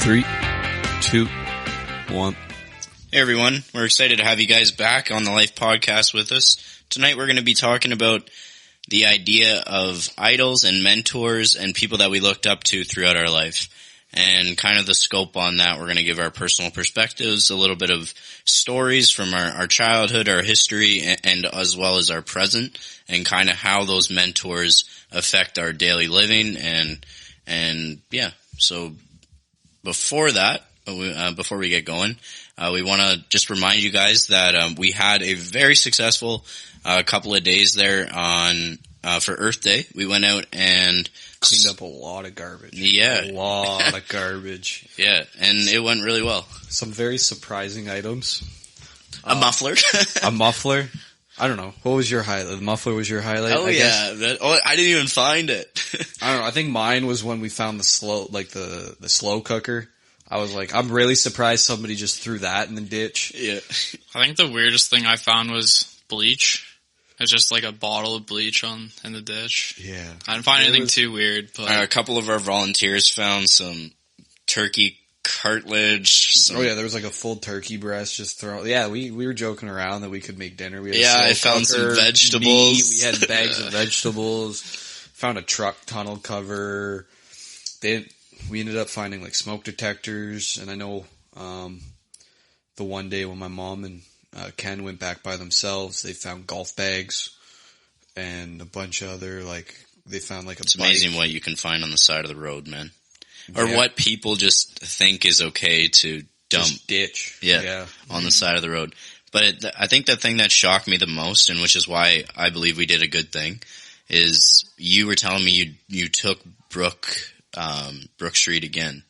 3, 2, 1. Hey everyone, we're excited to have you guys back on the Life Podcast with us. Tonight we're going to be talking about the idea of idols and mentors and people that we looked up to throughout our life. And kind of the scope on that, we're going to give our personal perspectives, a little bit of stories from our childhood, our history, and as well as our present, and kind of how those mentors affect our daily living. And yeah, so before that, before we get going, we want to just remind you guys that we had a very successful couple of days there on for Earth Day. We went out and Cleaned up a lot of garbage. Yeah. A lot of garbage. Yeah, and it went really well. Some very surprising items. A muffler. A muffler. I don't know. What was your highlight? The muffler was your highlight? Oh, I guess. yeah. I didn't even find it. I don't know. I think mine was when we found the slow cooker. I was like, I'm really surprised somebody just threw that in the ditch. Yeah. I think the weirdest thing I found was bleach. It's just like a bottle of bleach in the ditch. Yeah. I didn't find anything too weird, but A couple of our volunteers found some turkey cartilage. Oh yeah, there was like a full turkey breast just thrown. Yeah, we were joking around that we could make dinner. We had I found some vegetables. Meat. We had bags of vegetables. Found a truck tunnel cover. We ended up finding like smoke detectors, and I know the one day when my mom and Ken went back by themselves, they found golf bags and a bunch of other they found like a. It's bike. amazing what you can find on the side of the road, man. Or Yeah. what people just think is okay to dump. Just ditch. Yeah, on the side of the road. But I think the thing that shocked me the most, and which is why I believe we did a good thing, is you were telling me you took Brook Street again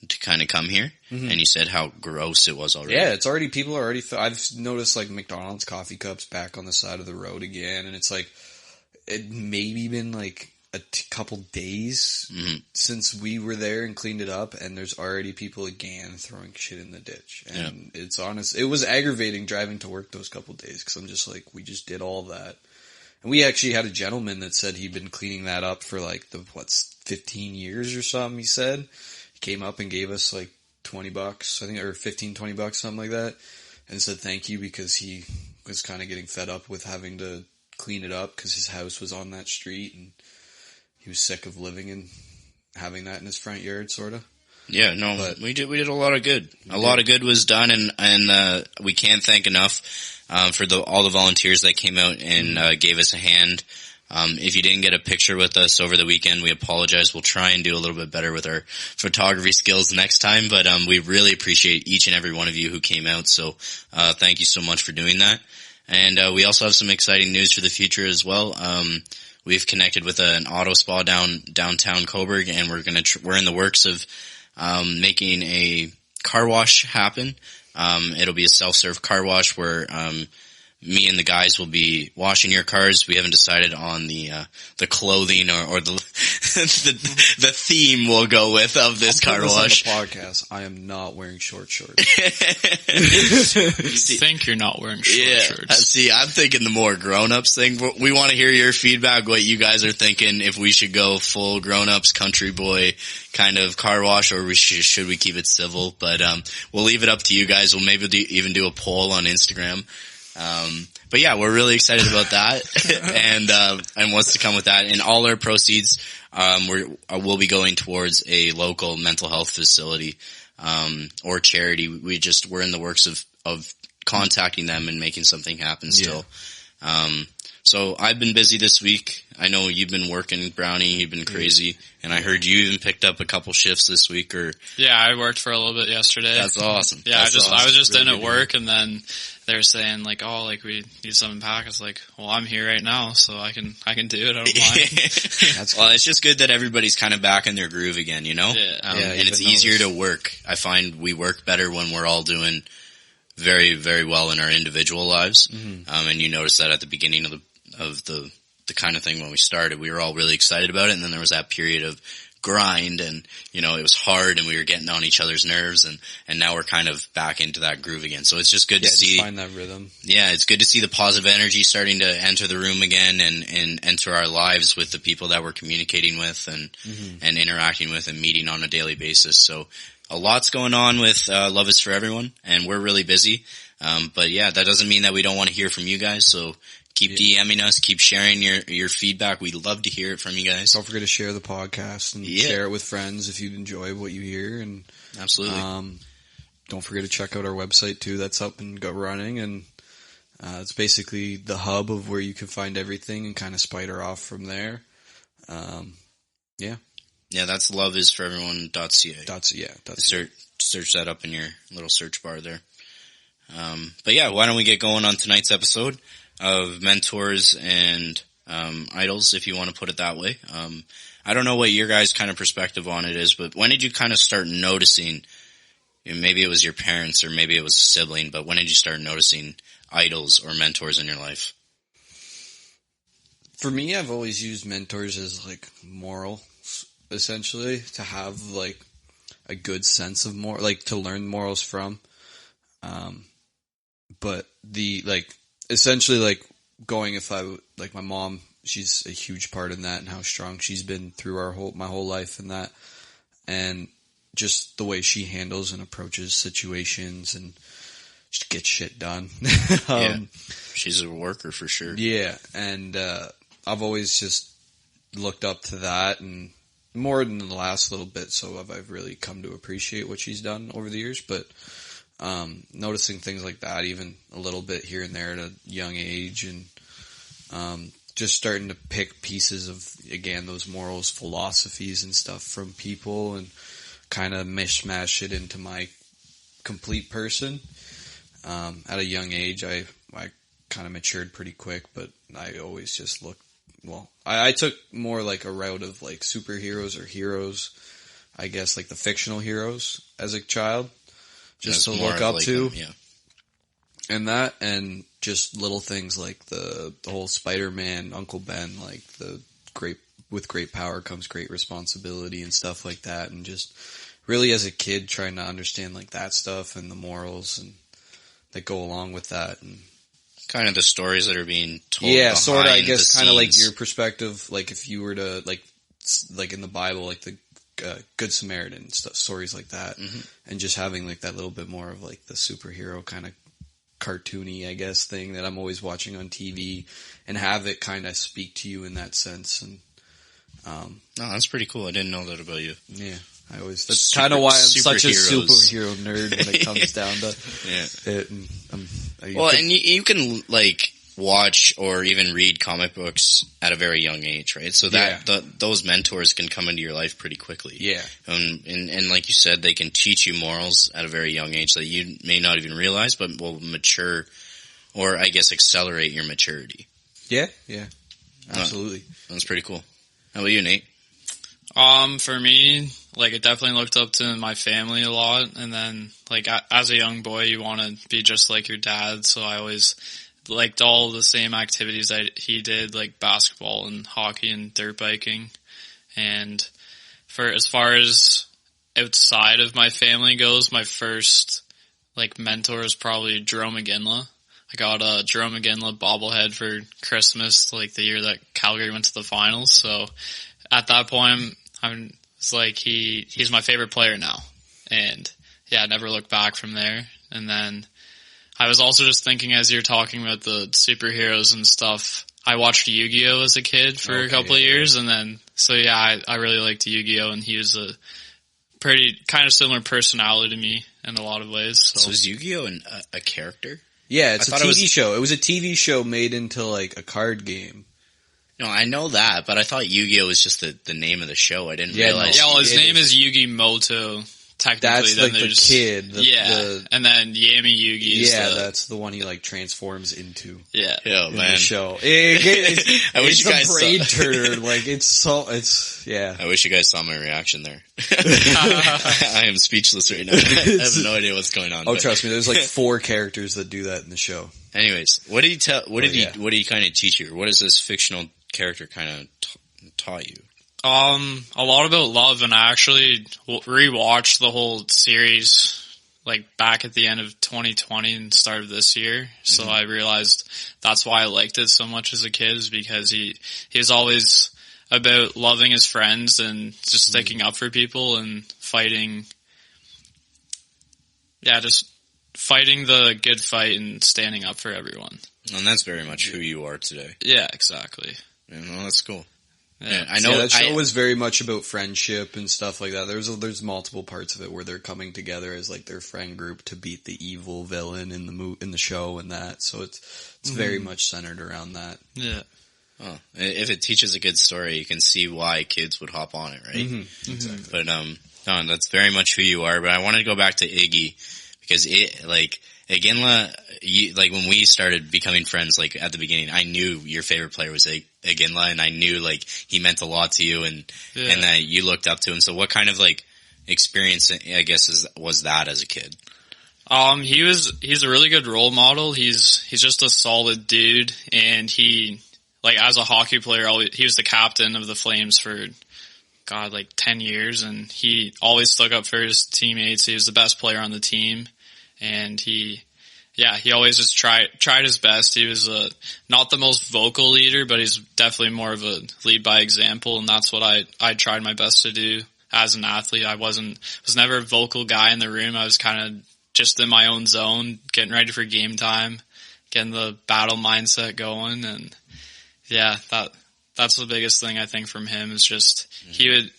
to kind of come here, and you said how gross it was already. Yeah, it's already, people are already, I've noticed like McDonald's coffee cups back on the side of the road again, and it's like, it maybe been like a couple days since we were there and cleaned it up, and there's already people again throwing shit in the ditch. And it's honest, it was aggravating driving to work those couple days, because I'm just like, we just did all that. And we actually had a gentleman that said he'd been cleaning that up for like 15 years or something, he said. He came up and gave us like $20, I think, or $15-20, something like that, and said thank you because he was kind of getting fed up with having to clean it up because his house was on that street and he was sick of living and having that in his front yard, sort of. Yeah, no, but we did a lot of good. A lot of good was done, and we can't thank enough for all the volunteers that came out and gave us a hand. If you didn't get a picture with us over the weekend, we apologize. We'll try and do a little bit better with our photography skills next time, but we really appreciate each and every one of you who came out, so thank you so much for doing that. And we also have some exciting news for the future as well. We've connected with an auto spa downtown Cobourg, and we're in the works of making a car wash happen. It'll be a self-serve car wash where me and the guys will be washing your cars. We haven't decided on the clothing or the the theme we'll go with of this car wash. On the podcast, I am not wearing short shorts. you think you're not wearing short shirts. See, I'm thinking the more grown-ups thing. We want to hear your feedback, what you guys are thinking, if we should go full grown-ups, country boy kind of car wash, or should we keep it civil? But we'll leave it up to you guys. We'll maybe even do a poll on Instagram. But yeah, we're really excited about that and what's to come with that. And all our proceeds, we'll be going towards a local mental health facility, or charity. We're in the works of contacting them and making something happen still. So I've been busy this week. I know you've been working, Brownie. You've been crazy. And I heard you even picked up a couple shifts this week Yeah, I worked for a little bit yesterday. That's awesome. Yeah, I was just really in at work, and then they're saying like, oh, like we need something packed. It's like, well, I'm here right now, so I can do it. I don't mind. Well, it's just good that everybody's kind of back in their groove again, you know? Yeah. And it's easier to work. I find we work better when we're all doing very, very well in our individual lives. And you notice that at the beginning of the kind of thing when we started, we were all really excited about it, and then there was that period of grind, and it was hard, and we were getting on each other's nerves, and now we're kind of back into that groove again. So it's just good to see, find that rhythm. Yeah, it's good to see the positive energy starting to enter the room again, and enter our lives with the people that we're communicating with and interacting with and meeting on a daily basis. So a lot's going on with Love is for Everyone, and we're really busy. But yeah, that doesn't mean that we don't want to hear from you guys. So keep DMing us, keep sharing your feedback. We'd love to hear it from you guys. Don't forget to share the podcast and share it with friends if you enjoy what you hear. And absolutely. Don't forget to check out our website too. That's up and running, and it's basically the hub of where you can find everything and kind of spider off from there. Yeah, that's loveisforeveryone.ca. Search that up in your little search bar there. But yeah, why don't we get going on tonight's episode of mentors and idols, if you want to put it that way. I don't know what your guys' kind of perspective on it is, but when did you kind of start noticing, maybe it was your parents or maybe it was a sibling, but when did you start noticing idols or mentors in your life? For me, I've always used mentors as like moral, essentially, to have like a good sense of to learn morals from. But essentially going, my mom, she's a huge part in that and how strong she's been through my whole life and that, and just the way she handles and approaches situations and just gets shit done. She's a worker for sure. Yeah. And, I've always just looked up to that, and more than the last little bit. So I've really come to appreciate what she's done over the years, but noticing things like that even a little bit here and there at a young age, and just starting to pick pieces of, again, those morals, philosophies and stuff from people and kind of mishmash it into my complete person. At a young age, I kind of matured pretty quick, but I always just I took more like a route of like superheroes or heroes, I guess, like the fictional heroes as a child. Just to look up to, and that, and just little things like the whole Spider-Man, Uncle Ben, like with great power comes great responsibility and stuff like that, and just really as a kid trying to understand like that stuff and the morals and that go along with that, and kind of the stories that are being told. Yeah, sort of. I guess kind of like your perspective, like if you were to like in the Bible, like the Good Samaritan stuff, stories like that, and just having like that little bit more of like the superhero kind of cartoony, I guess, thing that I'm always watching on TV, and have it kind of speak to you in that sense. And no, that's pretty cool. I didn't know that about you. Yeah, that's kind of why I'm such a superhero nerd when it comes down to it. And you can like watch or even read comic books at a very young age, right? So that those mentors can come into your life pretty quickly. Yeah. And like you said, they can teach you morals at a very young age that you may not even realize, but will mature, or I guess accelerate your maturity. Yeah, absolutely. That's pretty cool. How about you, Nate? For me, like, I definitely looked up to my family a lot, and then, like, as a young boy, you want to be just like your dad, so I always liked all the same activities that he did, like basketball and hockey and dirt biking. And for as far as outside of my family goes, my first like mentor is probably Jerome McGinley. I got a Jerome McGinley bobblehead for Christmas, like the year that Calgary went to the finals. So at that point, it's like he's my favorite player now. And yeah, I never looked back from there. And then I was also just thinking, as you're talking about the superheroes and stuff, I watched Yu-Gi-Oh! As a kid for a couple of years, and then, so yeah, I really liked Yu-Gi-Oh! And he was a pretty, kind of similar personality to me in a lot of ways. So is Yu-Gi-Oh! A character? Yeah, it's a TV show. It was a TV show made into like a card game. No, I know that, but I thought Yu-Gi-Oh! Was just the name of the show. I didn't realize. Yeah, well, his name is Yugi Moto. Technically, that's like the kid. And then Yami Yugi is that's the one he like transforms into. Yeah. Oh, man. The show. I wish you guys saw. Braid turner. Like, I wish you guys saw my reaction there. I am speechless right now. I have no idea what's going on. Oh, trust me, there's like 4 characters that do that in the show. Anyways, what did he kind of teach you? What does this fictional character kind of taught you? A lot about love, and I actually rewatched the whole series like back at the end of 2020 and start of this year. So I realized that's why I liked it so much as a kid, is because he's always about loving his friends and just sticking up for people and fighting. Yeah, just fighting the good fight and standing up for everyone. And that's very much who you are today. Yeah, exactly. Well, that's cool. Yeah, I know that show was very much about friendship and stuff like that. There's multiple parts of it where they're coming together as like their friend group to beat the evil villain in the show and that. So it's very much centered around that. Yeah. Oh, if it teaches a good story, you can see why kids would hop on it, right? Exactly. But no, that's very much who you are. But I wanted to go back to Iggy because Iginla, like when we started becoming friends, like at the beginning, I knew your favorite player was Iginla, and I knew like he meant a lot to you, and that you looked up to him. So what kind of like experience, I guess, was that as a kid? He's a really good role model. He's just a solid dude, and he, like, as a hockey player, he was the captain of the Flames for, like 10 years, and he always stuck up for his teammates. He was the best player on the team, and he always just tried his best. He was not the most vocal leader, but he's definitely more of a lead by example, and that's what I tried my best to do as an athlete. I was never a vocal guy in the room. I was kind of just in my own zone, getting ready for game time, getting the battle mindset going, and yeah, that's the biggest thing I think from him is just he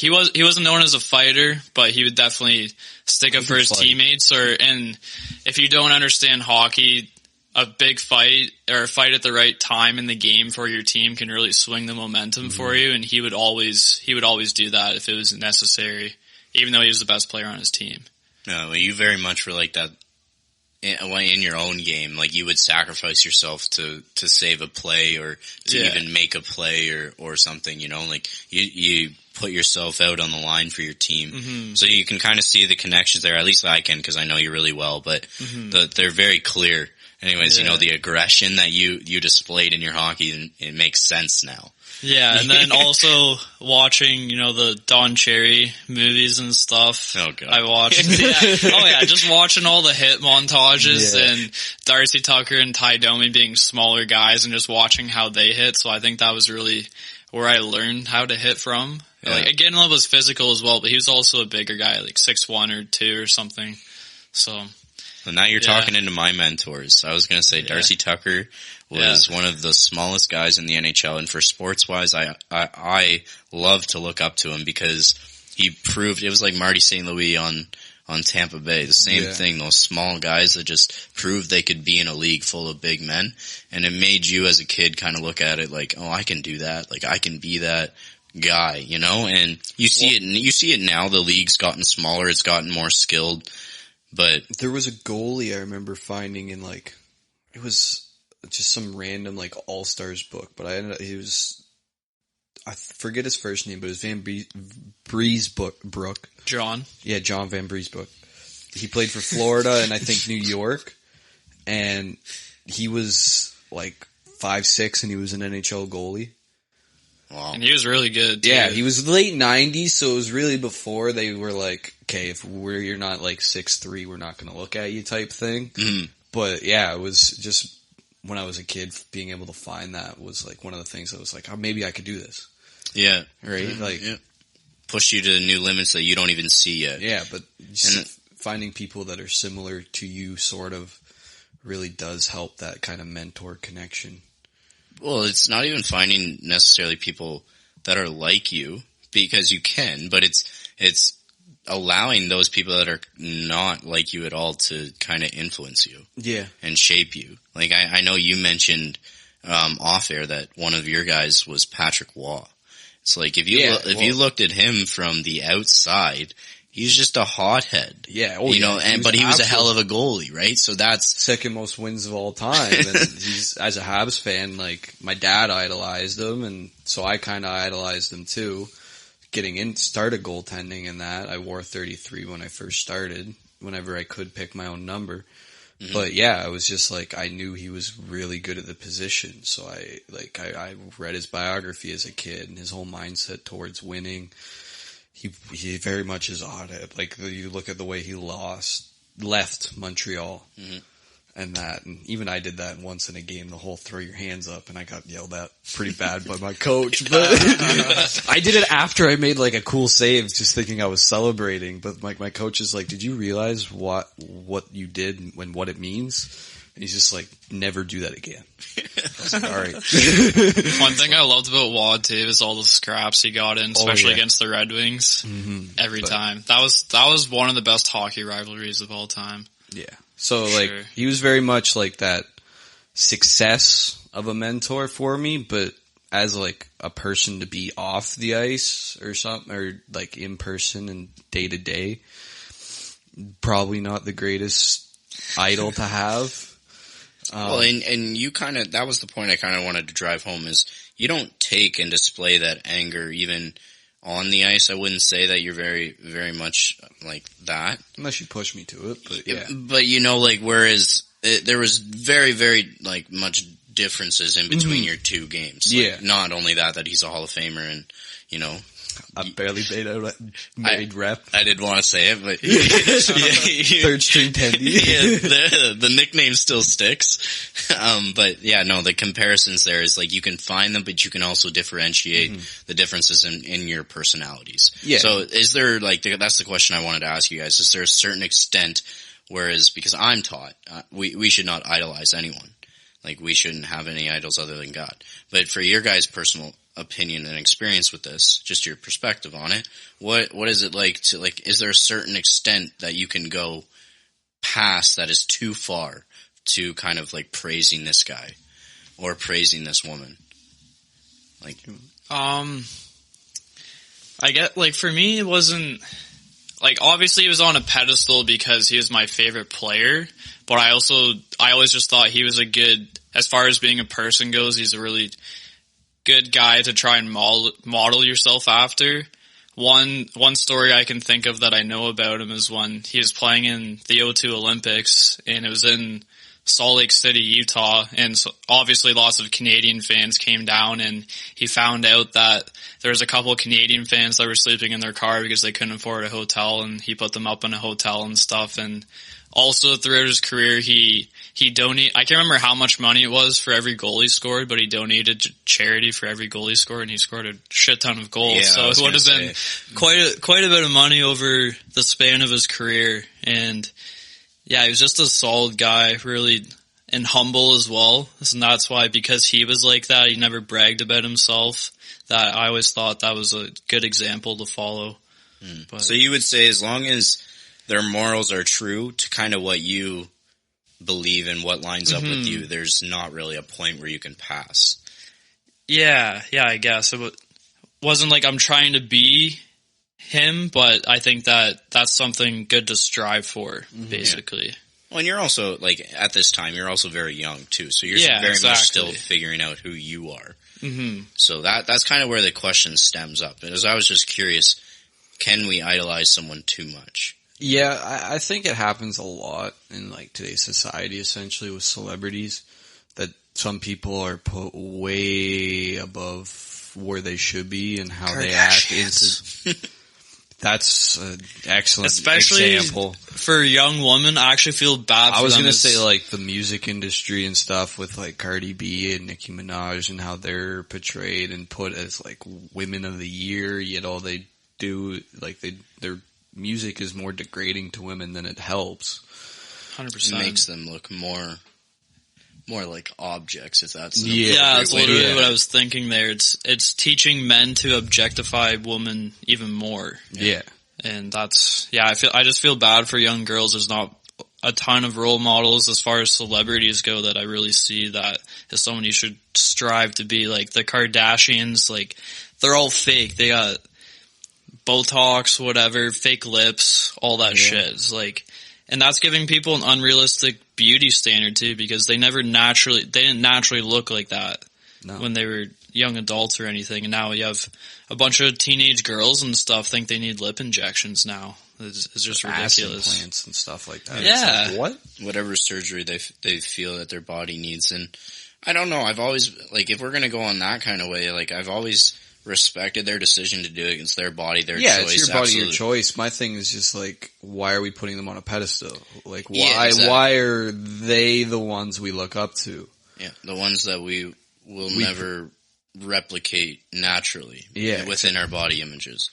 wasn't known as a fighter, but he would definitely stick up for his teammates. And if you don't understand hockey, a big fight or a fight at the right time in the game for your team can really swing the momentum for you. And he would always do that if it was necessary, even though he was the best player on his team. No, well, you very much were like that in your own game. Like you would sacrifice yourself to save a play or to even make a play or something, you know, like you put yourself out on the line for your team. So you can kind of see the connections there. At least I can, because I know you really well, but they're very clear. Anyways, you know, the aggression that you displayed in your hockey, it makes sense now. Yeah, and then also watching, you know, the Don Cherry movies and stuff. Oh, God. I watched, just watching all the hit montages and Darcy Tucker and Ty Domi being smaller guys and just watching how they hit. So I think that was really where I learned how to hit from. Yeah. Like, Iginla was physical as well, but he was also a bigger guy, like 6'1" or 2 or something. So now you're talking into my mentors. I was going to say Darcy Tucker was one of the smallest guys in the NHL, and for sports-wise, I love to look up to him because he proved it was like Marty St. Louis on Tampa Bay. The same thing, those small guys that just proved they could be in a league full of big men, and it made you as a kid kind of look at it like, oh, I can do that. Like I can be that guy, you know? And you see it now. The league's gotten smaller. It's gotten more skilled. But there was a goalie I remember finding in like, it was just some random like All-Stars book, but I forget his first name, but it was Van Briesbroek. John. Yeah, John Van Briesbroek. He played for Florida and I think New York, and he was like 5'6" and he was an NHL goalie. Wow. And he was really good, too. Yeah, he was late 90s, so it was really before they were like, okay, if you're not like 6'3", we're not going to look at you type thing. But yeah, it was just when I was a kid, being able to find that was like one of the things that was like, oh, maybe I could do this. Yeah. Right? Like, push you to new limits that you don't even see yet. Yeah, but finding people that are similar to you sort of really does help that kind of mentor connection. Well, it's not even finding necessarily people that are like you, because you can, but it's allowing those people that are not like you at all to kind of influence you. Yeah. And shape you. Like I know you mentioned off air that one of your guys was Patrick Waugh. It's like if you looked at him from the outside, he's just a hothead. Yeah. Oh, you know, but he was a hell of a goalie, right? So that's second most wins of all time. And he's, as a Habs fan, like my dad idolized him, and so I kind of idolized him too. Started goaltending in that. I wore 33 when I first started, whenever I could pick my own number. But yeah, I was just like, I knew he was really good at the position. So I read his biography as a kid and his whole mindset towards winning. He very much is on it. Like, you look at the way he left Montreal. And even I did that once in a game, the whole throw your hands up, and I got yelled at pretty bad by my coach. But I did it after I made like a cool save, just thinking I was celebrating. But my coach is like, "Did you realize what you did and what it means?" And he's just like, "Never do that again." I was like, "All right." One thing I loved about Wad too is all the scraps he got in, especially against the Red Wings. Every time. That was one of the best hockey rivalries of all time. Yeah. So, like, he was very much like that success of a mentor for me, but as, like, a person to be off the ice or something, or, like, in person and day to day, probably not the greatest idol to have. Well, and you that was the point I kind of wanted to drive home, is you don't take and display that anger even on the ice. I wouldn't say that you're very, very much like that. Unless you push me to it, but yeah. But like, whereas there was very, very, like, much differences in between your two games. Like, not only that he's a Hall of Famer and, I barely made rep. I did want to say it, but third string tendy. The nickname still sticks. But yeah, no, the comparisons there is like you can find them, but you can also differentiate the differences in your personalities. Yeah. So is there that's the question I wanted to ask you guys. Is there a certain extent, whereas because I'm taught we should not idolize anyone. Like, we shouldn't have any idols other than God. But for your guys' personal opinion and experience with this, just your perspective on it, what is it like to, like, is there a certain extent that you can go past that is too far to kind of, like, praising this guy or praising this woman? Like, I get, like, for me, it wasn't, like, obviously he was on a pedestal because he was my favorite player, but I always just thought he was as far as being a person goes, he's a really good guy to try and model yourself after. One story I can think of that I know about him is when he was playing in the O2 Olympics, and it was in Salt Lake City, Utah, and so obviously lots of Canadian fans came down, and he found out that there was a couple of Canadian fans that were sleeping in their car because they couldn't afford a hotel, and he put them up in a hotel and stuff. And also throughout his career, he donated, I can't remember how much money it was for every goal he scored, but he donated to charity for every goal he scored, and he scored a shit ton of goals. Yeah, so it would have been quite a bit of money over the span of his career. And yeah, he was just a solid guy, really, and humble as well. And that's why, because he was like that, he never bragged about himself. That I always thought that was a good example to follow. But, so you would say as long as their morals are true to kind of what you believe and what lines up with you, there's not really a point where you can pass. Yeah, I guess. It wasn't like I'm trying to be him, but I think that that's something good to strive for, basically. Yeah. Well, and you're also, like, at this time, you're also very young, too, so you're very much still figuring out who you are. So that's kind of where the question stems up. As I was just curious, can we idolize someone too much? Yeah, I think it happens a lot in, like, today's society, essentially, with celebrities, that some people are put way above where they should be and how they act. That's an excellent example. For a young woman, I actually feel bad for them. I was going to say, like, the music industry and stuff with, like, Cardi B and Nicki Minaj and how they're portrayed and put as, like, women of the year, yet all they do, like, their music is more degrading to women than it helps. 100%. It makes them look more like objects, if that's that's literally what I was thinking there. It's teaching men to objectify women even more. Yeah. And that's, I just feel bad for young girls. There's not a ton of role models as far as celebrities go that I really see that as someone you should strive to be. Like the Kardashians, like, they're all fake. They got Botox, whatever, fake lips, all that shit. It's like, and that's giving people an unrealistic beauty standard too, because they didn't naturally look like that when they were young adults or anything, and now you have a bunch of teenage girls and stuff think they need lip injections now. It's just ridiculous. Ass implants and stuff like that. Yeah. It's like, what? Whatever surgery they feel that their body needs. And I don't know, I've always, like, if we're going to go on that kind of way, like, I've always respected their decision to do it. It's their body, their choice. Yeah, it's your body, absolutely. your choice. My thing is just like, why are we putting them on a pedestal? Like, why? Yeah, exactly. Why are they the ones we look up to? Yeah, the ones that we will never replicate naturally. Yeah, within our body images.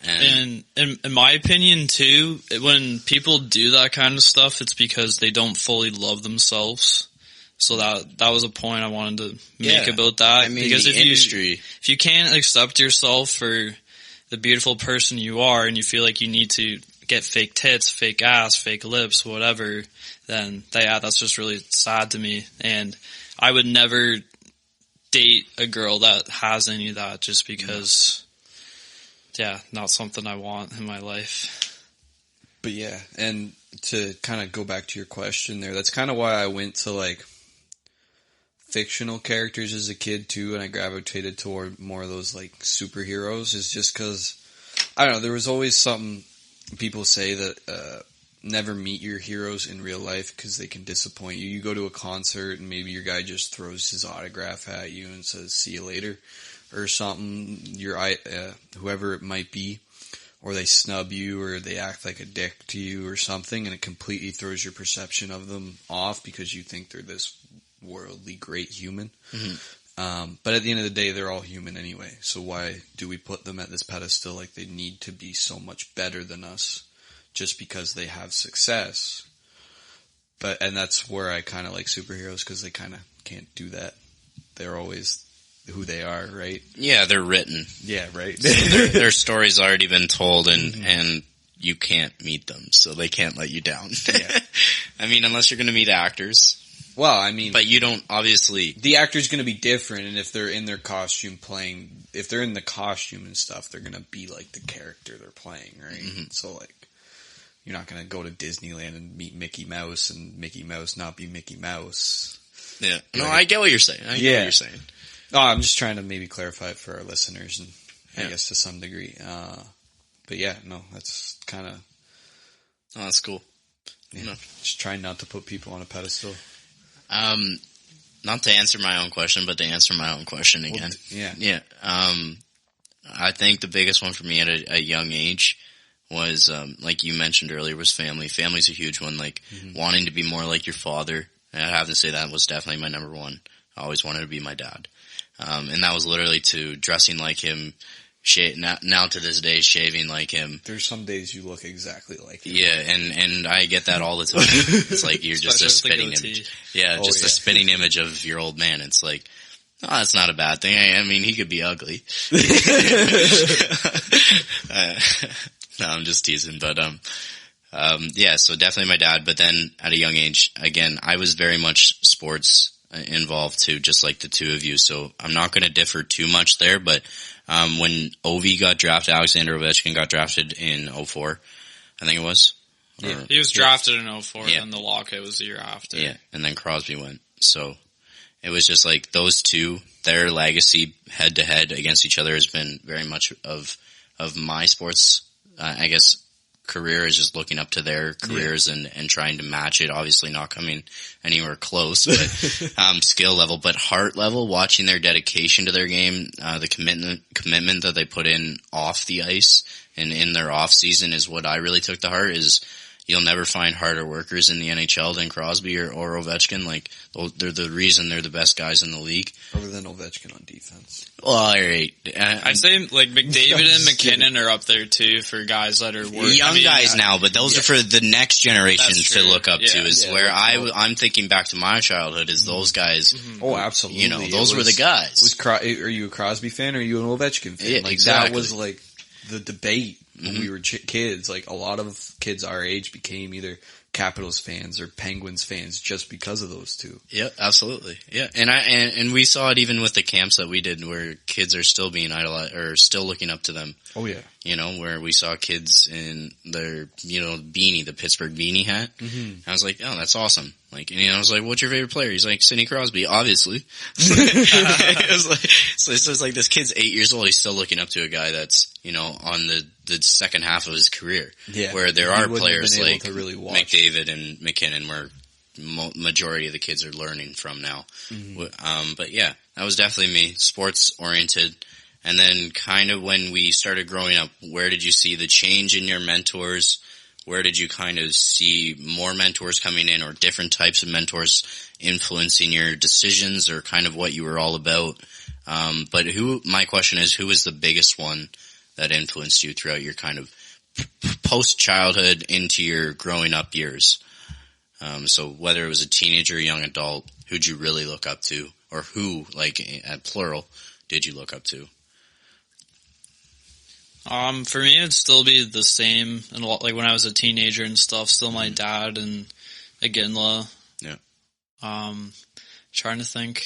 And in my opinion too, when people do that kind of stuff, it's because they don't fully love themselves. So that was a point I wanted to make about that. I mean, because if you can't accept yourself for the beautiful person you are, and you feel like you need to get fake tits, fake ass, fake lips, whatever, then that's just really sad to me. And I would never date a girl that has any of that, just because, not something I want in my life. But yeah, and to kind of go back to your question there, that's kind of why I went to like fictional characters as a kid too, and I gravitated toward more of those like superheroes, is just because, I don't know, there was always something people say that never meet your heroes in real life because they can disappoint you. You go to a concert and maybe your guy just throws his autograph at you and says, see you later, or something, whoever it might be, or they snub you, or they act like a dick to you or something, and it completely throws your perception of them off because you think they're this worldly great human. Mm-hmm. But at the end of the day, they're all human anyway. So why do we put them at this pedestal like they need to be so much better than us just because they have success? And that's where I kind of like superheroes, because they kind of can't do that. They're always who they are, right? Yeah, they're written. Yeah, right. So their story's already been told, and you can't meet them, so they can't let you down. Yeah. I mean, unless you're going to meet actors. Well, I mean, but you don't, obviously. The actor's going to be different, and if they're in their costume if they're in the costume and stuff, they're going to be like the character they're playing, right? Mm-hmm. So like, you're not going to go to Disneyland and meet Mickey Mouse and Mickey Mouse not be Mickey Mouse. Yeah. No, I get what you're saying. I get what you're saying. Oh, I'm just trying to maybe clarify it for our listeners, and I guess to some degree. But yeah, no, that's kind of. Oh, that's cool. Yeah, no. Just trying not to put people on a pedestal. Not to answer my own question, but to answer my own question again. Yeah. I think the biggest one for me at a young age was, like you mentioned earlier, was family. Family's a huge one, like wanting to be more like your father. And I have to say that was definitely my number one. I always wanted to be my dad. And that was literally to dressing like him, now to this day, shaving like him. There's some days you look exactly like him. Yeah, and I get that all the time. It's like you're just a spitting image. Yeah, a spitting image of your old man. It's like, oh, that's not a bad thing. I mean, he could be ugly. No, I'm just teasing. But, so definitely my dad. But then at a young age, again, I was very much sports involved too, just like the two of you. So I'm not going to differ too much there, but when Ovi got drafted, Alexander Ovechkin got drafted in 2004, I think it was. Yeah, he was drafted in 2004, and the lockout was the year after. Yeah, and then Crosby went. So it was just like those two, their legacy head to head against each other has been very much of my sports, I guess, career, is just looking up to their careers and trying to match it. Obviously not coming anywhere close, but skill level, but heart level, watching their dedication to their game, the commitment that they put in off the ice and in their off season is what I really took to heart. Is you'll never find harder workers in the NHL than Crosby or Ovechkin. Like, they're the reason they're the best guys in the league. Other than Ovechkin on defense. Well, alright. I'd say, like, McDavid and McKinnon are up there, too, for guys that are young guys now, but those are for the next generation to look up to, is where I'm thinking back to my childhood, is those guys. Oh, absolutely. You know, those were the guys. Are you a Crosby fan or are you an Ovechkin fan? Yeah, like, exactly. That was, like, the debate. when we were kids. Like a lot of kids our age became either Capitals fans or Penguins fans just because of those two. Yeah, absolutely. Yeah, and we saw it even with the camps that we did, where kids are still being idolized or still looking up to them. Oh yeah, you know, where we saw kids in their beanie, the Pittsburgh beanie hat. Mm-hmm. I was like, oh, that's awesome. Like, and I was like, what's your favorite player? He's like, Sidney Crosby, obviously. It was like, so it's just like this kid's 8 years old. He's still looking up to a guy that's on the second half of his career. Yeah, where there are players like really McDavid and McKinnon, where majority of the kids are learning from now. Mm-hmm. But yeah, that was definitely me, sports oriented. And then kind of when we started growing up, where did you see the change in your mentors? Where did you kind of see more mentors coming in, or different types of mentors influencing your decisions, or kind of what you were all about? But my question is, who was the biggest one that influenced you throughout your kind of post-childhood into your growing up years? So whether it was a teenager or young adult, who'd you really look up to, or who, like at plural, did you look up to? For me, it'd still be the same, and like when I was a teenager and stuff. Still my dad and Iginla. Yeah. Trying to think.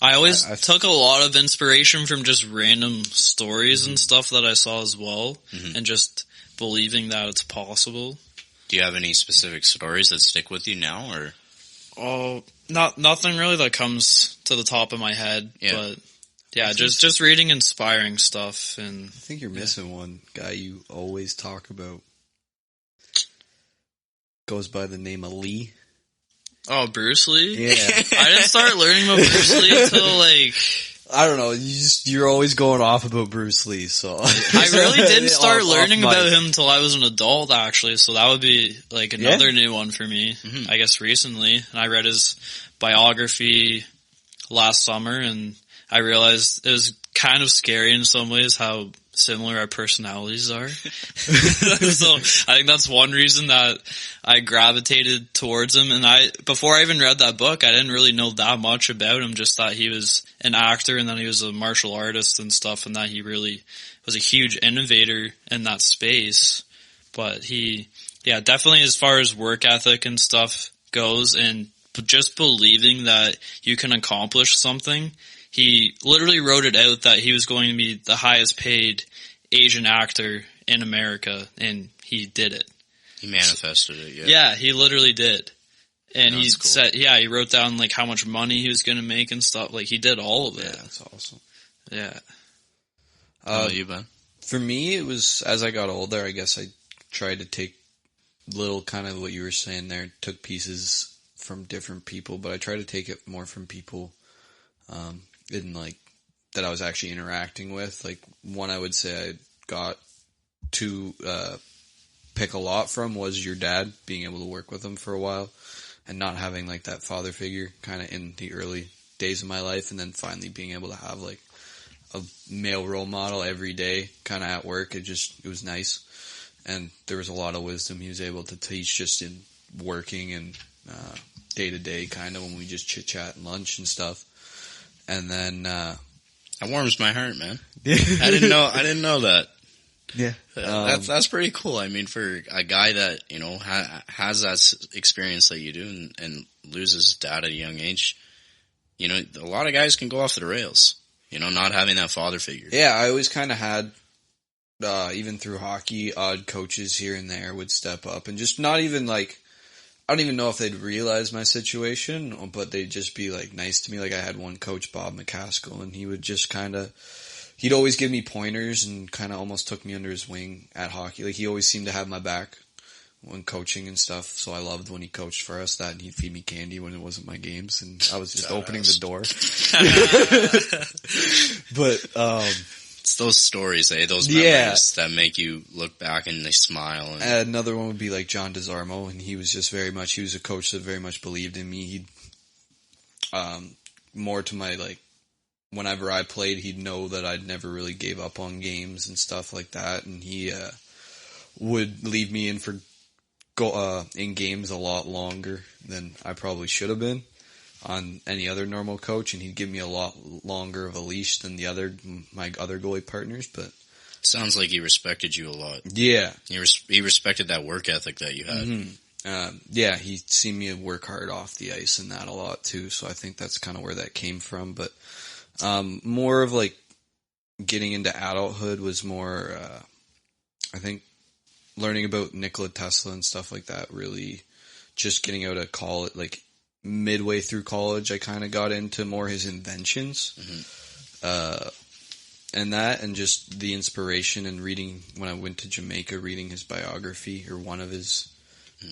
I always took a lot of inspiration from just random stories and stuff that I saw as well, and just believing that it's possible. Do you have any specific stories that stick with you now, or? Oh, nothing really that comes to the top of my head, but. Yeah, just reading inspiring stuff. And I think you're missing one guy you always talk about. Goes by the name of Lee. Oh, Bruce Lee? Yeah. I didn't start learning about Bruce Lee until like... I don't know, you're always going off about Bruce Lee, so... I really didn't start learning about him until I was an adult, actually, so that would be like another new one for me, I guess recently. And I read his biography last summer, and I realized it was kind of scary in some ways how similar our personalities are. So I think that's one reason that I gravitated towards him. And before I even read that book, I didn't really know that much about him, just that he was an actor and then he was a martial artist and stuff, and that he really was a huge innovator in that space. But definitely as far as work ethic and stuff goes, and just believing that you can accomplish something. He literally wrote it out that he was going to be the highest paid Asian actor in America, and he did it. He manifested it, yeah. Yeah, he literally did. And he said, he wrote down like how much money he was going to make and stuff. Like he did all of it. Yeah, that's awesome. Yeah. You, Ben? For me, it was, as I got older, I guess I tried to take little kind of what you were saying there, took pieces from different people, but I tried to take it more from people, in like that I was actually interacting with. Like one I would say I got to pick a lot from was your dad, being able to work with him for a while and not having like that father figure kind of in the early days of my life, and then finally being able to have like a male role model every day kind of at work. It was nice, and there was a lot of wisdom he was able to teach just in working and day to day kind of when we just chit chat and lunch and stuff. And then that warms my heart, man. I didn't know that. Yeah, that's pretty cool. I mean, for a guy that has that experience that you do and loses his dad at a young age, a lot of guys can go off the rails. Not having that father figure. Yeah, I always kind of had, even through hockey, odd coaches here and there would step up and just not even like. I don't even know if they'd realize my situation, but they'd just be like nice to me. Like I had one coach, Bob McCaskill, and he would just he'd always give me pointers and kind of almost took me under his wing at hockey. Like he always seemed to have my back when coaching and stuff. So I loved when he coached for us that, and he'd feed me candy when it wasn't my games, and I was just opening the door. But, it's those stories, those memories that make you look back and they smile. And another one would be like John DeZarmo, and he was just he was a coach that very much believed in me. He'd, more to my, like, whenever I played, he'd know that I'd never really gave up on games and stuff like that, and he, would leave me in in games a lot longer than I probably should have been on any other normal coach, and he'd give me a lot longer of a leash than my other goalie partners, but Sounds like he respected you a lot. Yeah. He respected that work ethic that you had. Yeah, he seen me work hard off the ice and that a lot too, so I think that's kind of where that came from. But more of like getting into adulthood was more, I think, learning about Nikola Tesla and stuff like that. Really, just getting out of college, like midway through college, I kind of got into more his inventions, and that, and just the inspiration and reading when I went to Jamaica, reading his biography, or one of his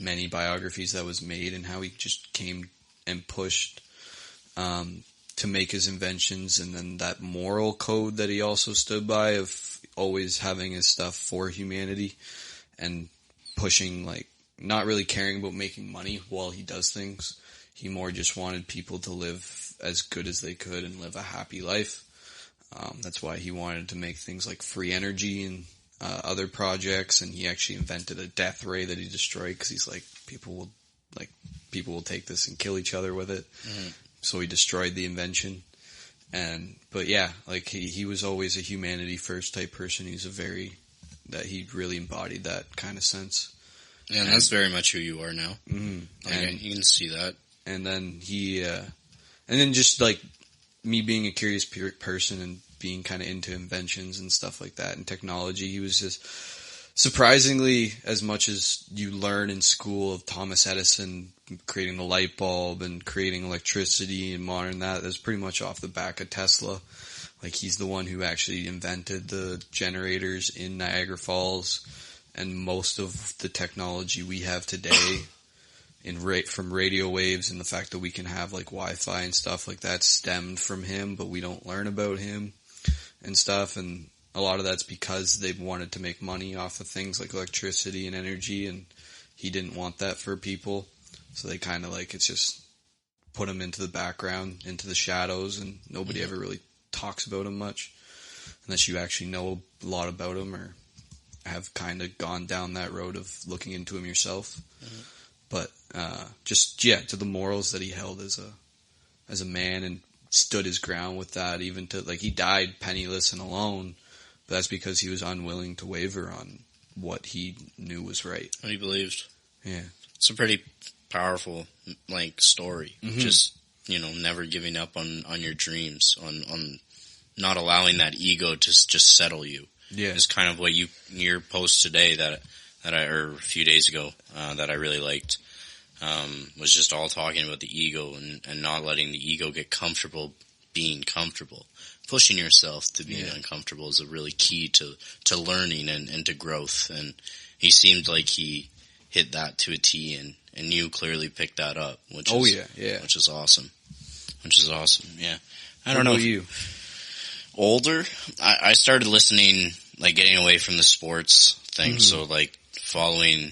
many biographies that was made, and how he just came and pushed to make his inventions, and then that moral code that he also stood by of always having his stuff for humanity and pushing, like, not really caring about making money while he does things. He more just wanted people to live as good as they could and live a happy life. That's why he wanted to make things like free energy and other projects, and he actually invented a death ray that he destroyed because he's like, people will take this and kill each other with it. So he destroyed the invention. But yeah, like he was always a humanity first type person. He really embodied that kind of sense. Yeah, and that's very much who you are now. And you can see that. And then and then just like me being a curious person and being kind of into inventions and stuff like that and technology, he was just surprisingly, as much as you learn in school of Thomas Edison creating the light bulb and creating electricity and modern that's pretty much off the back of Tesla. Like, he's the one who actually invented the generators in Niagara Falls, and most of the technology we have today from radio waves and the fact that we can have like Wi-Fi and stuff like that stemmed from him, but we don't learn about him and stuff. And a lot of that's because they wanted to make money off of things like electricity and energy, and he didn't want that for people. So they kind of like, it's just put him into the background, into the shadows, and nobody ever really talks about him much unless you actually know a lot about him or have kind of gone down that road of looking into him yourself. But to the morals that he held as a man and stood his ground with that, even to, like, he died penniless and alone, but that's because he was unwilling to waver on what he knew was right. What he believed. Yeah. It's a pretty powerful, like, story. Just, never giving up on your dreams, on not allowing that ego to just settle you. Yeah. It's kind of what your post today or a few days ago, that I really liked, was just all talking about the ego and not letting the ego get comfortable being comfortable. Pushing yourself to being uncomfortable is a really key to learning and to growth. And he seemed like he hit that to a T, and you clearly picked that up, which is awesome. Yeah. I don't know. What about you? Older, I started listening, like, getting away from the sports thing. So, like, following,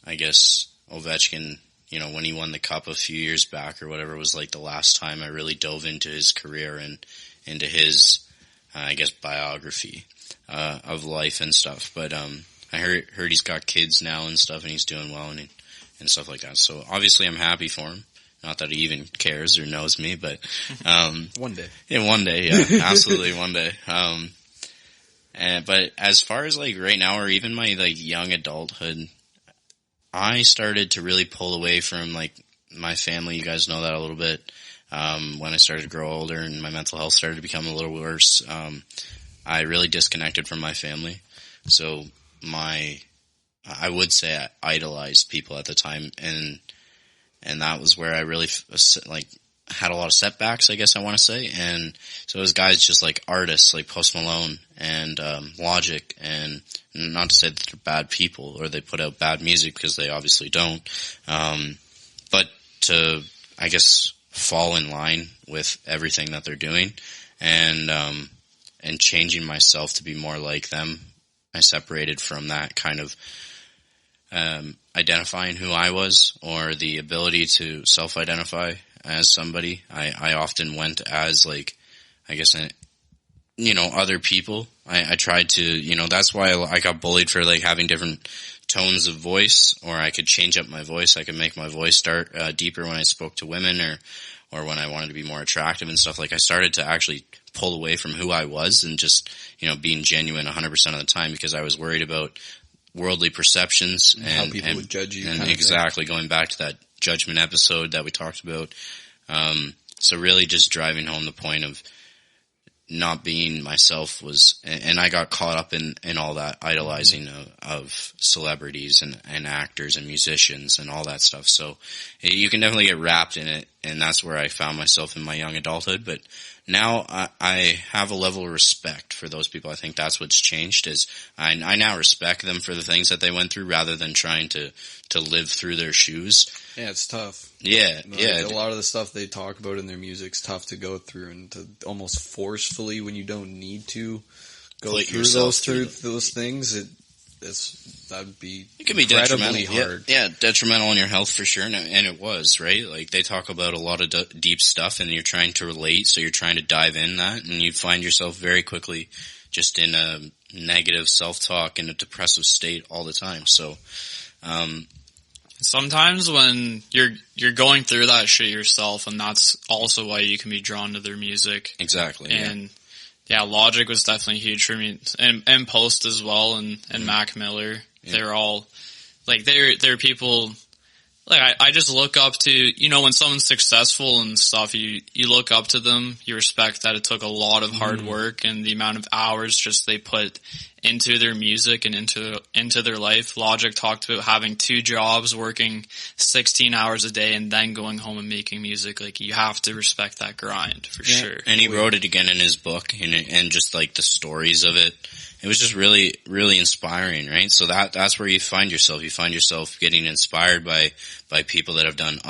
I guess, Ovechkin, when he won the cup a few years back or whatever, was like the last time I really dove into his career and into his, I guess, biography of life and stuff. But I heard he's got kids now and stuff, and he's doing well and stuff like that. So obviously I'm happy for him. Not that he even cares or knows me, but one day. Yeah, one day, yeah, absolutely one day. But as far as like right now, or even my like young adulthood, I started to really pull away from like my family. You guys know that a little bit. When I started to grow older and my mental health started to become a little worse, I really disconnected from my family. So I would say I idolized people at the time, and that was where I really like had a lot of setbacks, I guess I want to say. And so it was guys just like artists like Post Malone and Logic, and not to say that they're bad people or they put out bad music, because they obviously don't, but to, I guess, fall in line with everything that they're doing and changing myself to be more like them. I separated from that kind of identifying who I was, or the ability to self-identify as somebody. I often went as like, I guess, other people. I tried to, that's why I got bullied for like having different tones of voice, or I could change up my voice. I could make my voice start deeper when I spoke to women, or when I wanted to be more attractive and stuff, like I started to actually pull away from who I was and just, being genuine 100% of the time, because I was worried about worldly perceptions and how people would judge you. And exactly, going back to that judgment episode that we talked about. So really just driving home the point of not being myself was, and I got caught up in all that idolizing of celebrities and actors and musicians and all that stuff. So you can definitely get wrapped in it, and that's where I found myself in my young adulthood. But now I have a level of respect for those people. I think that's what's changed, is I now respect them for the things that they went through rather than trying to live through their shoes. Yeah, it's tough. Yeah, A lot of the stuff they talk about in their music's tough to go through, and to almost forcefully, when you don't need to go through those things, that'd be it can be incredibly detrimental. hard. Yeah, detrimental on your health for sure, and it was, right? Like they talk about a lot of deep stuff, and you're trying to relate, so you're trying to dive in that, and you find yourself very quickly just in a negative self-talk and a depressive state all the time. So, sometimes when you're going through that shit yourself, and that's also why you can be drawn to their music. Exactly. And yeah, Logic was definitely huge for me, and Post as well, and Mac Miller. Yeah. They're all like they're people. Like I just look up to, when someone's successful and stuff, you look up to them, you respect that it took a lot of hard work and the amount of hours just they put into their music and into their life. Logic talked about having 2 jobs, working 16 hours a day, and then going home and making music. Like, you have to respect that grind for sure. And he wrote it again in his book, and just like the stories of it. It was just really, really inspiring, right? So that's where you find yourself. You find yourself getting inspired by people that have done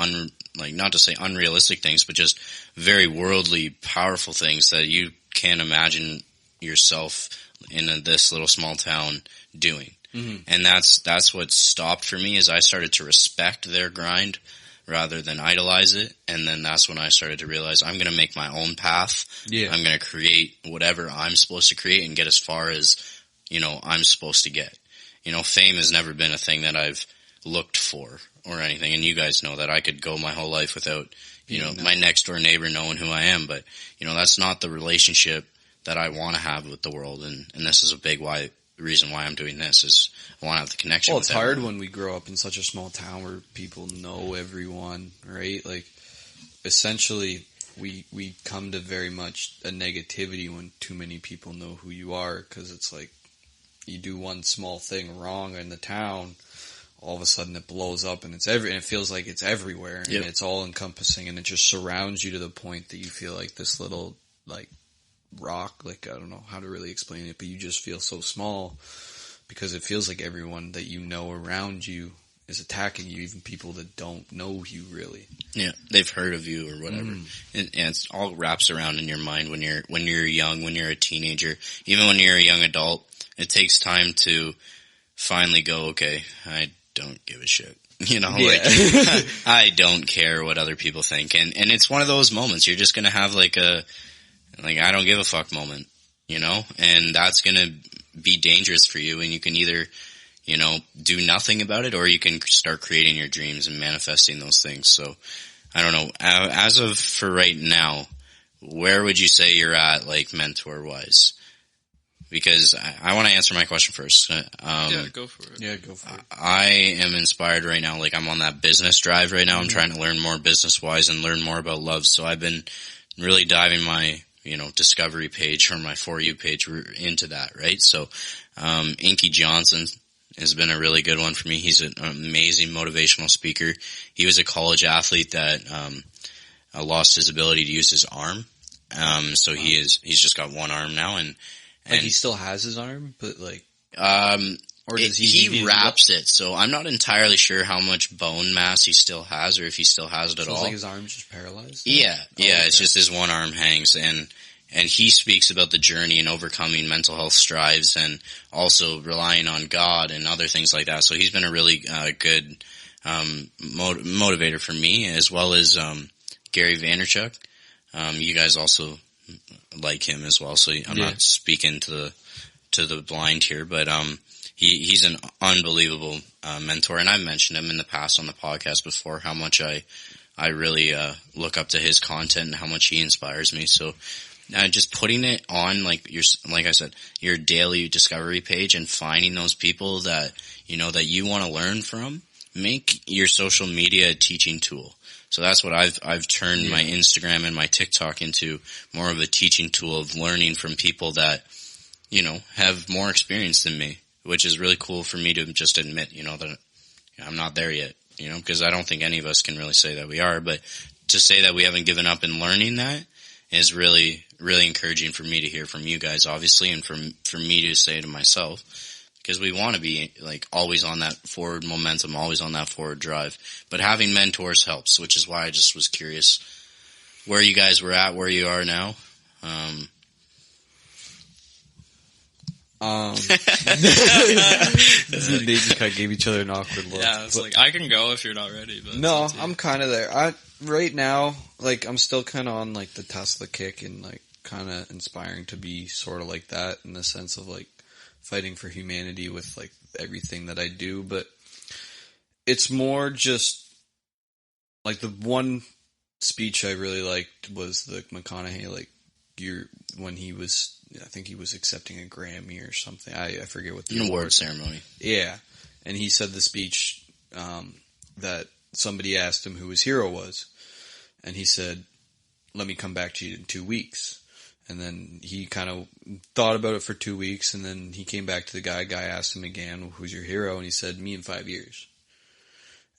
not to say unrealistic things, but just very worldly, powerful things that you can't imagine yourself in this little small town doing. Mm-hmm. And that's what stopped for me, is I started to respect their grind rather than idolize it. And then that's when I started to realize I'm going to make my own path. Yeah. I'm going to create whatever I'm supposed to create and get as far as, I'm supposed to get. Fame has never been a thing that I've looked for or anything. And you guys know that I could go my whole life without, my next door neighbor knowing who I am. But, that's not the relationship that I want to have with the world. And this is a big reason why I'm doing this, is I want to have the connection. Well, it's hard when we grow up in such a small town where people know everyone, right? Like, essentially, we come to very much a negativity when too many people know who you are, because it's like you do one small thing wrong in the town, all of a sudden it blows up, and and it feels like it's everywhere, and it's all encompassing, and it just surrounds you to the point that you feel like this little rock. Like, I don't know how to really explain it, but you just feel so small because it feels like everyone that you know around you is attacking you, even people that don't know you really. Yeah, they've heard of you or whatever. And it's all wraps around in your mind when you're young, when you're a teenager, even when you're a young adult. It takes time to finally go, okay, I don't give a shit. I don't care what other people think. And it's one of those moments. You're just going to have I don't give a fuck moment, and that's going to be dangerous for you. And you can either, do nothing about it, or you can start creating your dreams and manifesting those things. So I don't know. As of for right now, where would you say you're at, mentor wise? Because I want to answer my question first. Go for it. Yeah, go for it. I am inspired right now. I'm on that business drive right now. I'm trying to learn more business-wise and learn more about love. So I've been really diving my, discovery page or my For You page into that, right? So Inky Johnson has been a really good one for me. He's an amazing motivational speaker. He was a college athlete that lost his ability to use his arm. So he's just got one arm now, and he still has his arm, but or does he wraps it? So I'm not entirely sure how much bone mass he still has, or if he still has it at all. It's like his arm's just paralyzed? Yeah. Okay. It's just his one arm hangs, and he speaks about the journey and overcoming mental health strives, and also relying on God and other things like that. So he's been a really good motivator for me, as well as Gary Vaynerchuk. You guys also like him as well, so I'm not speaking to the blind here, but he's an unbelievable mentor, and I've mentioned him in the past on the podcast before, how much I I really look up to his content and how much he inspires me. So just putting it on like I said, your daily discovery page and finding those people that that you want to learn from, make your social media a teaching tool. So that's what I've turned my Instagram and my TikTok into, more of a teaching tool of learning from people that, have more experience than me, which is really cool for me to just admit, that I'm not there yet, because I don't think any of us can really say that we are, but to say that we haven't given up in learning that is really, really encouraging for me to hear from you guys, obviously, and for me to say to myself. Because we want to be like always on that forward momentum, always on that forward drive. But having mentors helps, which is why I just was curious where you guys were at, where you are now. They just kind of gave each other an awkward look. Yeah, it's like, I can go if you're not ready. But no, I'm kind of there. Right now, like, I'm still kind of on like the Tesla kick and like kind of inspiring to be sort of like that in the sense of like fighting for humanity with like everything that I do. But it's more just like the one speech I really liked was the McConaughey, like when he was, I think he was accepting a Grammy or something. I forget what the award ceremony. Yeah. And he said the speech, that somebody asked him who his hero was. And he said, let me come back to you in 2 weeks. And then he kind of thought about it for 2 weeks. And then he came back to the guy. Guy asked him again, who's your hero? And he said, me in 5 years.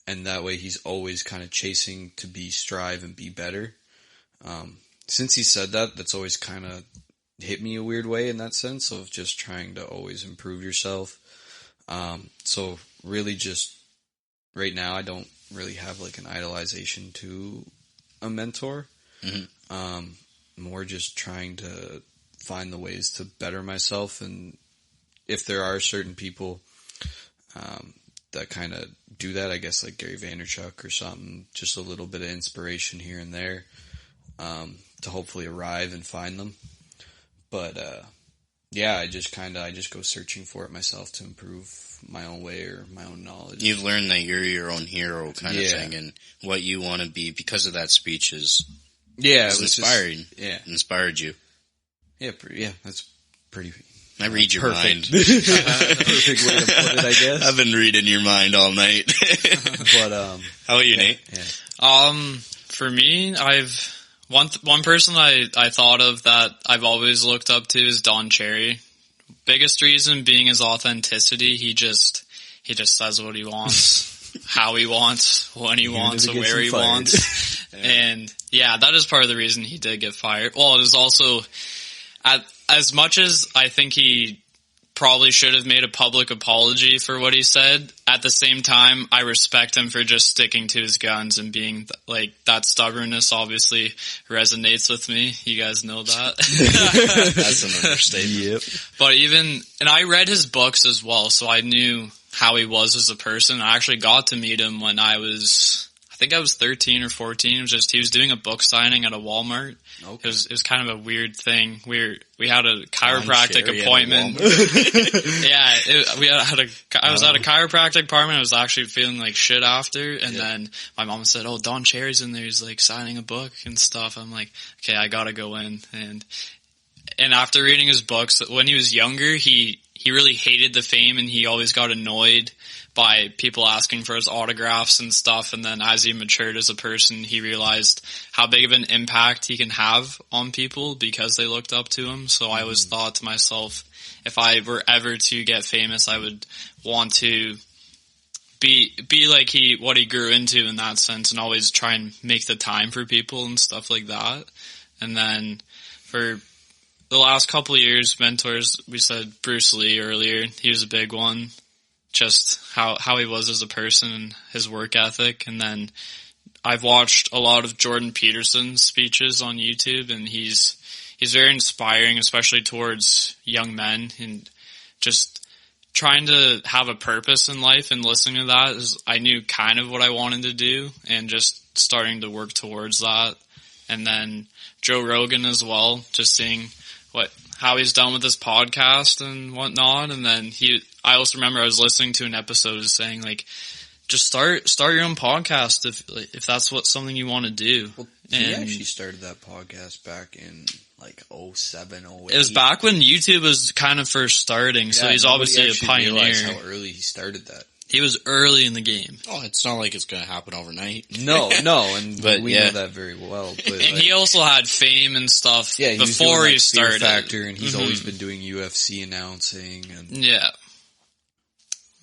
And that way he's always kind of chasing to strive and be better. Since he said that, that's always kind of hit me a weird way in that sense of just trying to always improve yourself. So really just right now I don't really have like an idolization to a mentor. Mm-hmm. More just trying to find the ways to better myself. And if there are certain people, that kind of do that, I guess like Gary Vaynerchuk or something, just a little bit of inspiration here and there, to hopefully arrive and find them. But, yeah, I just go searching for it myself to improve my own way or my own knowledge. You've learned that you're your own hero kind of thing, and what you want to be because of that speech is it was inspiring. Inspired you. Yeah, that's pretty. I read your mind. Perfect way to put it, I guess. I've been reading your mind all night. But how about you, Nate? Yeah. For me, one person I thought of that I've always looked up to is Don Cherry. Biggest reason being his authenticity. He just says what he wants, how he wants, when he wants, and where he wants. And yeah, that is part of the reason he did get fired. Well, it is also, as much as I think he probably should have made a public apology for what he said, at the same time, I respect him for just sticking to his guns and being like, that stubbornness obviously resonates with me. You guys know that. That's an understatement. Yep. But and I read his books as well, so I knew how he was as a person. I actually got to meet him when I think I was 13 or 14. It was just, he was doing a book signing at a Walmart. Okay. It was kind of a weird thing. We had a chiropractic appointment. I was at a chiropractic appointment. I was actually feeling like shit after. And then my mom said, oh, Don Cherry's in there. He's like signing a book and stuff. I'm like, okay, I gotta go in. And after reading his books, when he was younger, he really hated the fame and he always got annoyed by people asking for his autographs and stuff. And then as he matured as a person, he realized how big of an impact he can have on people because they looked up to him. So I always thought to myself, if I were ever to get famous, I would want to be like what he grew into in that sense, and always try and make the time for people and stuff like that. And then for the last couple of years, mentors, we said Bruce Lee earlier. He was a big one. Just how he was as a person and his work ethic. And then I've watched a lot of Jordan Peterson's speeches on YouTube, and he's very inspiring, especially towards young men, and just trying to have a purpose in life. And listening to that, I knew kind of what I wanted to do, and just starting to work towards that. And then Joe Rogan as well, just seeing how he's done with his podcast and whatnot. And then I also remember I was listening to an episode saying like, just start your own podcast if that's something you want to do. Well, he actually started that podcast back in like 07, 08. It was back when YouTube was kind of first starting, so he's obviously a pioneer. How early he started that. He was early in the game. Oh, it's not like it's going to happen overnight. No, but we know that very well. But and he also had fame and stuff before he started. Fear Factor, and he's always been doing UFC announcing. And yeah.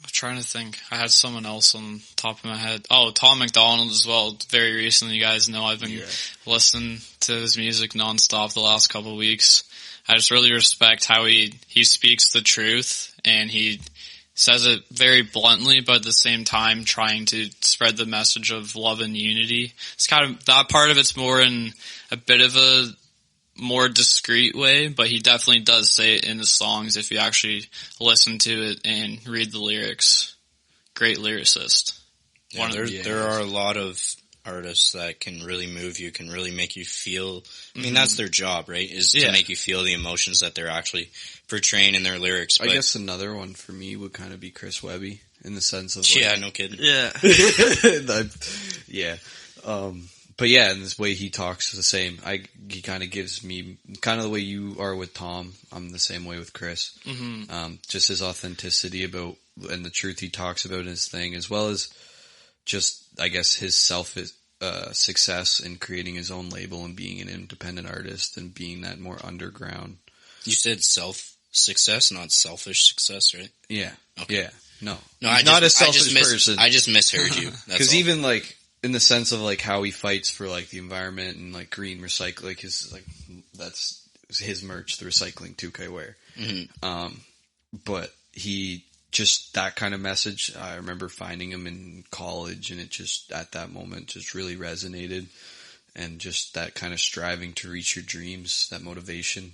I'm trying to think. I had someone else on top of my head. Oh, Tom McDonald as well. Very recently, you guys know I've been listening to his music nonstop the last couple of weeks. I just really respect how he speaks the truth, and he says it very bluntly, but at the same time trying to spread the message of love and unity. It's kind of, that part of it's more in a bit of a more discreet way, but he definitely does say it in his songs if you actually listen to it and read the lyrics. Great lyricist. Yeah, there are a lot of artists that can really move you, can really make you feel. I mean, that's their job, right? Is to make you feel the emotions that they're actually portraying in their lyrics. But I guess another one for me would kind of be Chris Webby, in the sense of no kidding. Yeah. But yeah, in this way he talks the same. He kind of gives me kind of the way you are with Tom. I'm the same way with Chris. Just his authenticity about and the truth he talks about in his thing, as well as just, I guess, his success in creating his own label and being an independent artist and being that more underground. You said self-success, not selfish success, right? Yeah. Okay. Yeah. No, not a selfish person. I just misheard you. Because even like in the sense of like how he fights for like the environment and like green recycle, like that's his merch, the recycling 2K wear. But he just that kind of message. I remember finding him in college, and it just at that moment just really resonated, and just that kind of striving to reach your dreams, that motivation.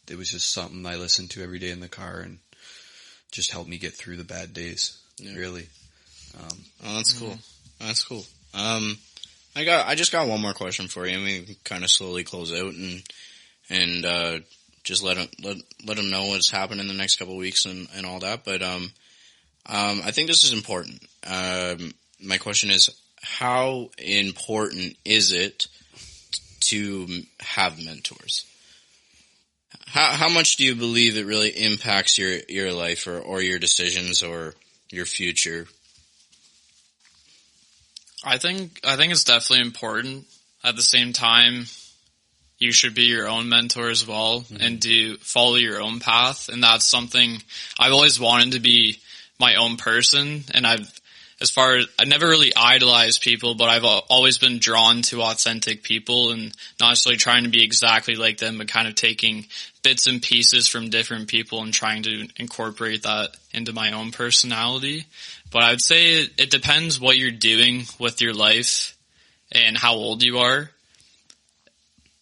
It was just something I listened to every day in the car, and just helped me get through the bad days. Yeah. Really. That's cool. That's cool. I just got one more question for you. I mean, we can kind of slowly close out and just let them know what's happened in the next couple of weeks and all that. But I think this is important. My question is, how important is it to have mentors? How much do you believe it really impacts your life or your decisions or your future? I think it's definitely important. At the same time, you should be your own mentor as well and follow your own path. And that's something I've always wanted to be my own person. And I never really idolized people, but I've always been drawn to authentic people and not necessarily trying to be exactly like them, but kind of taking bits and pieces from different people and trying to incorporate that into my own personality. But I would say it depends what you're doing with your life and how old you are.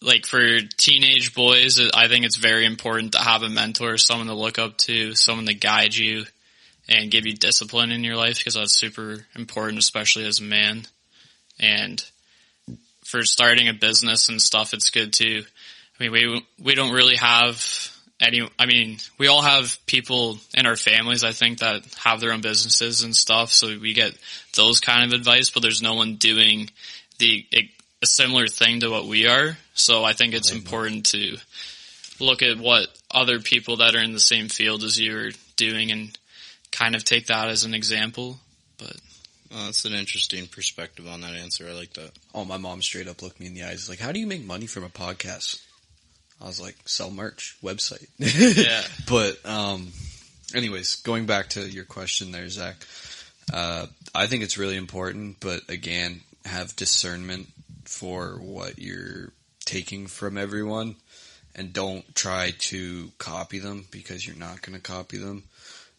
Like for teenage boys, I think it's very important to have a mentor, someone to look up to, someone to guide you and give you discipline in your life, because that's super important, especially as a man. And for starting a business and stuff, it's good to, I mean, we don't really have we all have people in our families, I think, that have their own businesses and stuff, so we get those kind of advice, but there's no one doing a similar thing to what we are. So I think it's important to look at what other people that are in the same field as you are doing and kind of take that as an example. But that's an interesting perspective on that answer. I like that. Oh, my mom straight up looked me in the eyes like, how do you make money from a podcast? I was like, sell merch, website. Yeah. But anyways, going back to your question there, Zach, I think it's really important, but again, have discernment for what you're taking from everyone, and don't try to copy them, because you're not going to copy them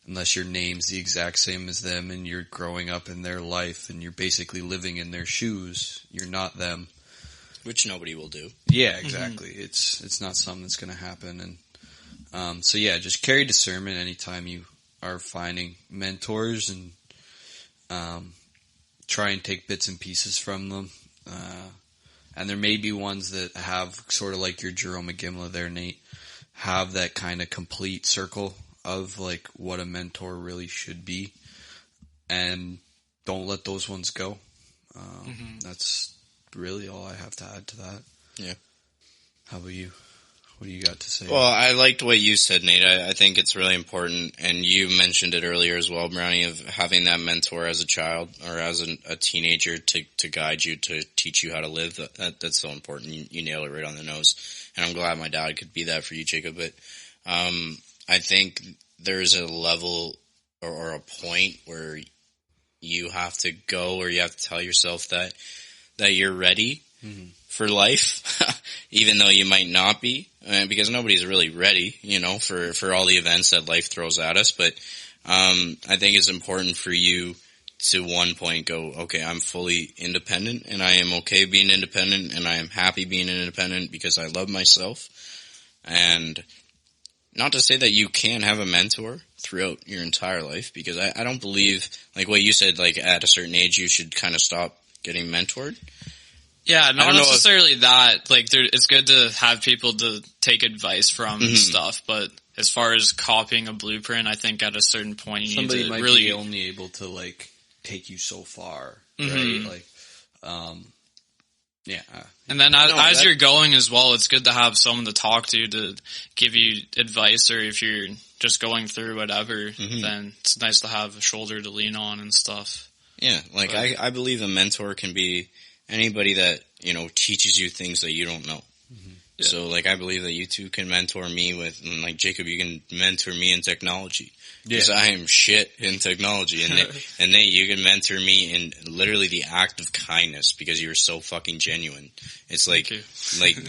unless your name's the exact same as them and you're growing up in their life and you're basically living in their shoes. You're not them. Which nobody will do. Yeah, exactly. It's not something that's going to happen. And so yeah, just carry discernment anytime you are finding mentors, and try and take bits and pieces from them. And there may be ones that have sort of like your Jerome McGimla there, Nate, have that kind of complete circle of like what a mentor really should be. And don't let those ones go. That's really all I have to add to that. Yeah. How about you? What do you got to say? Well, I liked what you said, Nate. I think it's really important, and you mentioned it earlier as well, Brownie, of having that mentor as a child or as a teenager to guide you, to teach you how to live. That's so important. You nailed it right on the nose. And I'm glad my dad could be that for you, Jacob. But I think there's a level or a point where you have to go, or you have to tell yourself that you're ready for life, even though you might not be, because nobody's really ready, for all the events that life throws at us. But I think it's important for you to one point go, okay, I'm fully independent, and I am okay being independent, and I am happy being independent because I love myself. And not to say that you can have a mentor throughout your entire life, because I don't believe, like what you said, like at a certain age you should kind of stop getting mentored. Yeah, not necessarily that. Like, it's good to have people to take advice from and stuff, but as far as copying a blueprint, I think at a certain point you somebody need to might really be only able to like take you so far, right? Like, yeah. And then as you're going as well, it's good to have someone to talk to give you advice, or if you're just going through whatever, then it's nice to have a shoulder to lean on and stuff. Yeah, like I believe a mentor can be anybody that, teaches you things that you don't know. Yeah. So, like, I believe that you two can mentor me and like, Jacob, you can mentor me in technology. Because I am shit in technology. And Nate, you can mentor me in literally the act of kindness, because you're so fucking genuine. It's like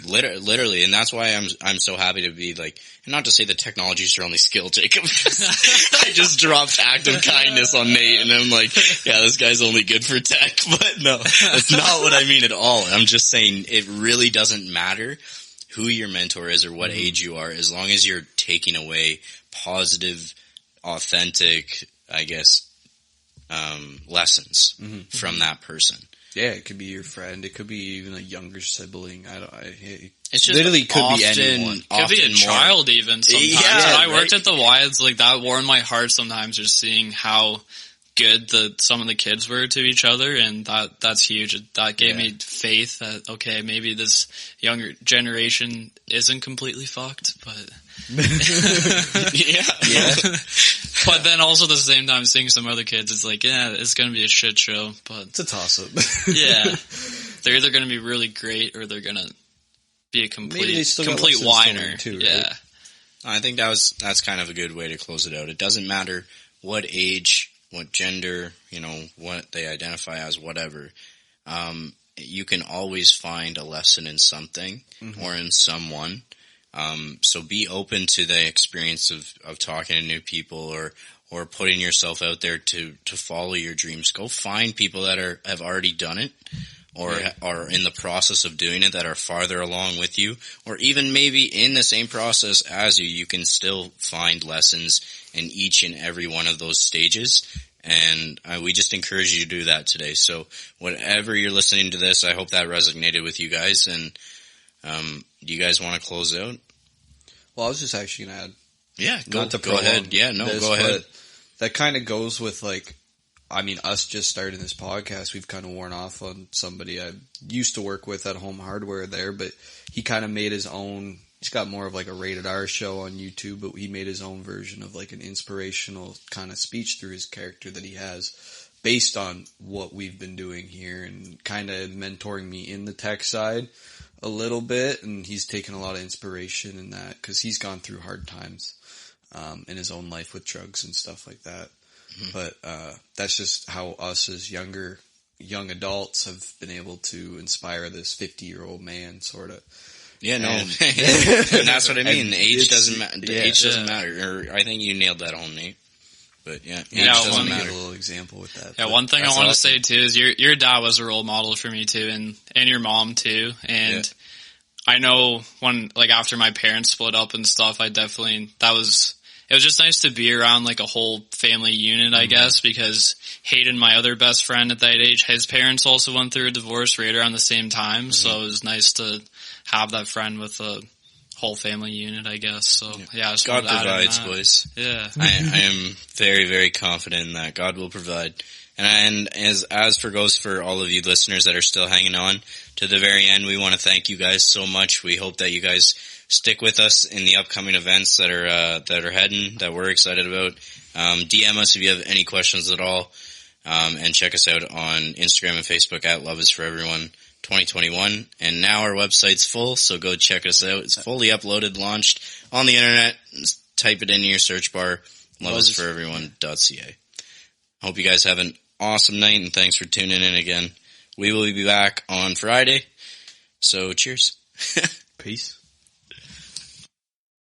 literally, and that's why I'm so happy to be like, and not to say that technology is your only skill, Jacob. I just dropped act of kindness on Nate, and I'm like, yeah, this guy's only good for tech. But no, that's not what I mean at all. I'm just saying it really doesn't matter who your mentor is or what age you are, as long as you're taking away positive, authentic, I guess, lessons from that person. Yeah, it could be your friend. It could be even a younger sibling. It's just literally could often, be anyone. Could be a child even sometimes. Yeah, when I worked at the Wyathes, like that warmed my heart sometimes, just seeing how good some of the kids were to each other, and that's huge. That gave me faith that, okay, maybe this younger generation isn't completely fucked, but yeah. But then also at the same time, seeing some other kids, it's like, yeah, it's gonna be a shit show, but it's a toss up. Yeah, they're either gonna be really great or they're gonna be a complete whiner too, right? Yeah, I think that's kind of a good way to close it out. It doesn't matter what age, what gender, what they identify as, whatever. You can always find a lesson in something or in someone. So be open to the experience of talking to new people or putting yourself out there to follow your dreams. Go find people that have already done it or are in the process of doing it, that are farther along with you, or even maybe in the same process as you. You can still find lessons in each and every one of those stages. And we just encourage you to do that today. So whatever you're listening to this, I hope that resonated with you guys. And do you guys want to close out? Well, I was just actually going to add. Yeah, go ahead. Yeah, no, go ahead. That kind of goes with us just starting this podcast. We've kind of worn off on somebody I used to work with at Home Hardware there, but he kind of made his own. He's got more of like a rated R show on YouTube, but he made his own version of like an inspirational kind of speech through his character that he has based on what we've been doing here, and kind of mentoring me in the tech side a little bit. And he's taken a lot of inspiration in that because he's gone through hard times in his own life with drugs and stuff like that. But that's just how us as young adults have been able to inspire this 50-year-old man, sort of. Yeah, no, and that's what I mean. Age doesn't matter. Age doesn't matter. Or I think you nailed that home, Nate. But age doesn't matter. Give a little example with that. Yeah, one thing I want to say too is your dad was a role model for me too, and your mom too. And I know when after my parents split up and stuff, it was just nice to be around like a whole family unit, I guess, because Hayden, my other best friend at that age, his parents also went through a divorce right around the same time. So it was nice to have that friend with a whole family unit, I guess. So just God provides, boys. Yeah. I am very, very confident in that. God will provide. And as for goes for all of you listeners that are still hanging on to the very end, we want to thank you guys so much. We hope that you guys stick with us in the upcoming events that are heading, that we're excited about. DM us if you have any questions at all. And check us out on Instagram and Facebook at Love is for Everyone 2021. And now our website's full, so go check us out. It's fully uploaded, launched on the internet. Just type it into your search bar, loveisforeveryone.ca. Hope you guys have an awesome night, and thanks for tuning in again. We will be back on Friday, so cheers. Peace.